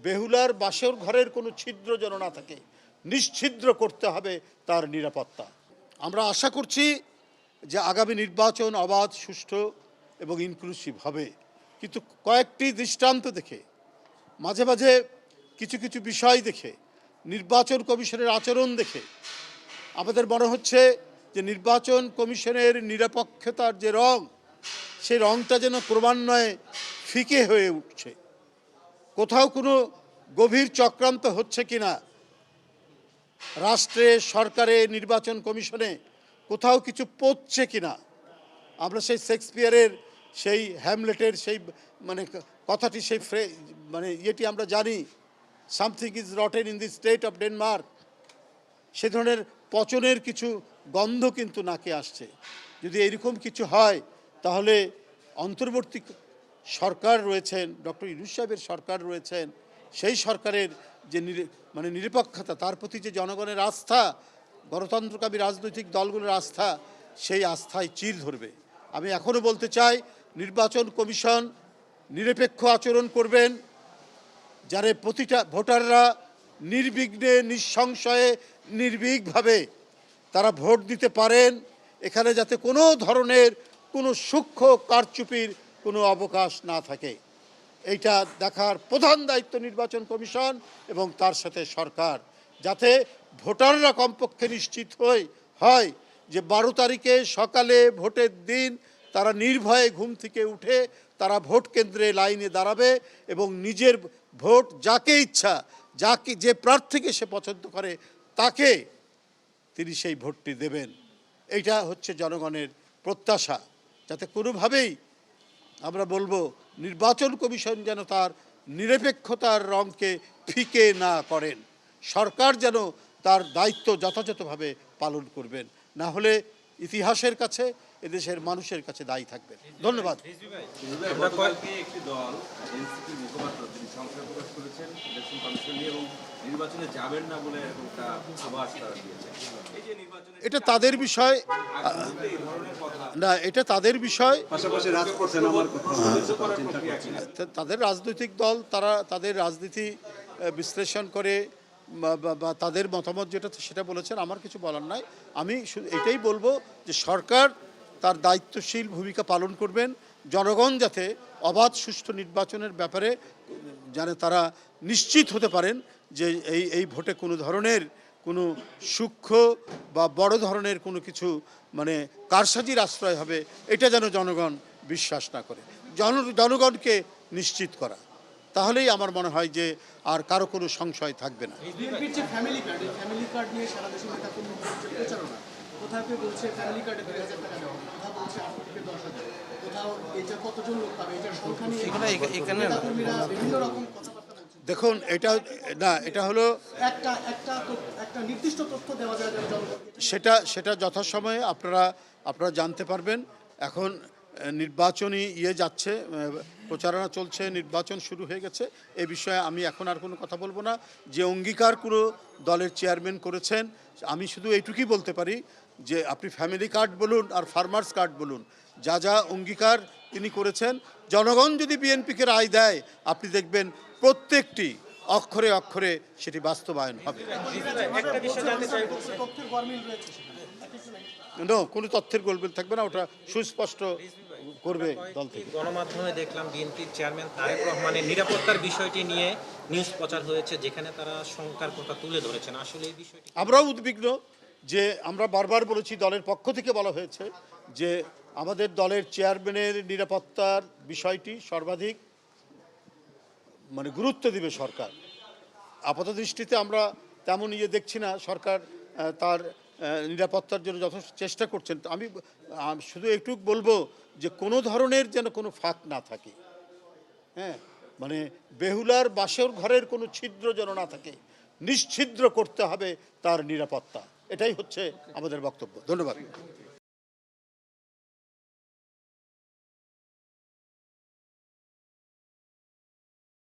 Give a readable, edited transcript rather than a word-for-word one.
বেহুলার বাসর ঘরের কোনো ছিদ্র যেন না থাকে, নিশ্ছিদ্র করতে হবে তার নিরাপত্তা। আমরা আশা করছি যে আগামী নির্বাচন অবাধ, সুষ্ঠু এবং ইনক্লুসিভ হবে, কিন্তু কয়েকটি দৃষ্টান্ত দেখে, মাঝে মাঝে কিছু কিছু বিষয় দেখে, নির্বাচন কমিশনের আচরণ দেখে আমাদের মনে হচ্ছে যে নির্বাচন কমিশনের নিরপেক্ষতার যে রং, সেই রংটা যেন ক্রমান্বয়ে ফিকে হয়ে উঠছে। কোথাও কোনো গভীর চক্রান্ত হচ্ছে কিনা, রাষ্ট্রে, সরকারে, নির্বাচন কমিশনে কোথাও কিছু পচছে কিনা। আমরা সেই শেক্সপিয়ারের সেই হ্যামলেটের সেই কথাটি, সেই ইয়েটি আমরা জানি, something is rotten in the state of Denmark. সে ধরনের পচনের কিছু গন্ধ কিন্তু নাকে আসছে। যদি এরকম কিছু হয় তাহলে অন্তর্বর্তী সরকার রয়েছেন, ডক্টর ইউনূস সাহেবের সরকার রয়েছেন, সেই সরকারের যে নিরপেক্ষতা, তার প্রতি যে জনগণের আস্থা, গণতন্ত্রকামী রাজনৈতিক দলগুলোর আস্থা, সেই আস্থায় চির ধরবে। আমি এখনও বলতে চাই, নির্বাচন কমিশন নিরপেক্ষ আচরণ করবেন, যারা প্রতিটা ভোটাররা নির্বিঘ্নে, নিঃসংশয়ে, নির্ভীকভাবে তারা ভোট দিতে পারেন। এখানে যাতে কোনো ধরনের কোনো সূক্ষ্ম কারচুপির কোনো অবকাশ না থাকে, এইটা দেখার প্রধান দায়িত্ব নির্বাচন কমিশন এবং তার সাথে সরকার। যাতে ভোটাররা কমপক্ষে নিশ্চিত হয় যে 12 তারিখে সকালে ভোটের দিন তারা নির্ভয়ে ঘুম থেকে উঠে তারা ভোট কেন্দ্রে লাইনে দাঁড়াবে এবং নিজের ভোট যাকে ইচ্ছা, যে প্রার্থীকে সে পছন্দ করে তাকে তিনি সেই ভোটটি দেবেন। এইটা হচ্ছে জনগণের প্রত্যাশা। যাতে কোনোভাবেই আমরা বলবো নির্বাচন কমিশন যেন তার নিরপেক্ষতার রংকে ফিকে না করেন, সরকার যেন তার দায়িত্ব যথাযথভাবে পালন করবেন। না হলে ইতিহাসের কাছে, এদেশের মানুষের কাছে দায়ী থাকবেন। ধন্যবাদ। একটি দল এনসিপি মুখপাত্র তিনি সংশয় প্রকাশ করেছেন ইলেকশন কমিশন নিয়ে এবং নির্বাচনে যাবেন না বলে একটা আভাস তারা দিয়েছে। এই যে নির্বাচনে এটা তাদের বিষয় না, এটা তাদের বিষয়। পাশাপাশি রাজপথে নামার তাদের রাজনৈতিক দল, তারা তাদের রাজনীতি বিশ্লেষণ করে বা তাদের মতামত যেটা সেটা বলেছেন, আমার কিছু বলার নাই। আমি এটাই বলবো যে সরকার তার দায়িত্বশীল ভূমিকা পালন করবেন, জনগণ যাতে অবাধ সুষ্ঠু নির্বাচনের ব্যাপারে যেন তারা নিশ্চিত হতে পারেন যে এই ভোটে কোনো ধরনের কোনো সূক্ষ্ম বা বড় ধরনের কোনো কিছু কারসাজির আশ্রয় হবে, এটা যেন জনগণ বিশ্বাস না করে, জনগণকে নিশ্চিত করা। তাহলেই আমার মনে হয় যে আর কারো কোনো সংশয় থাকবে না। দেখুন, এটা হলো সেটা যথাসময়ে আপনারা জানতে পারবেন। এখন নির্বাচনী যাচ্ছে, প্রচারণা চলছে, নির্বাচন শুরু হয়ে গেছে। এ বিষয়ে আমি এখন আর কোনো কথা বলবো না। যে অঙ্গীকার কোনো দলের চেয়ারম্যান করেছেন, আমি শুধু এইটুকুই বলতে পারি যে আপনি ফ্যামিলি কার্ড বলুন আর ফার্মার্স কার্ড বলুন, যা অঙ্গীকার তিনি করেছেন, জনগণ যদি বিএনপিকে রায় দেয়, আপনি দেখবেন প্রত্যেকটি অক্ষরে অক্ষরে সেটি বাস্তবায়ন হবে। কোনো তথ্যের গোলমেল থাকবে না, ওটা সুস্পষ্ট করবে দল থেকে। গণমাধ্যমে দেখলাম বিএনপির চেয়ারম্যান তারেক রহমানের নিরাপত্তার বিষয়টি নিয়ে নিউজ প্রচার হয়েছে, যেখানে তারা শঙ্কার কথা তুলে ধরেছেন। আসলে এই বিষয়টি আমরাও উদ্বিগ্ন। যে আমরা বারবার বলেছি, দলের পক্ষ থেকে বলা হয়েছে যে আমাদের দলের চেয়ারম্যানের নিরাপত্তার বিষয়টি সর্বাধিক গুরুত্ব দিবে সরকার। আপাত দৃষ্টিতে আমরা তেমন দেখছি না সরকার তার নিরাপত্তার জন্য যথেষ্ট চেষ্টা করছেন। আমি শুধু একটু বলবো যে কোনো ধরনের যেন কোনো ফাঁক না থাকে। হ্যাঁ, বেহুলার বাসর ঘরের কোনো ছিদ্র যেন না থাকে, নিশ্ছিদ্র করতে হবে তার নিরাপত্তা। এটাই হচ্ছে আমাদের বক্তব্য। ধন্যবাদ।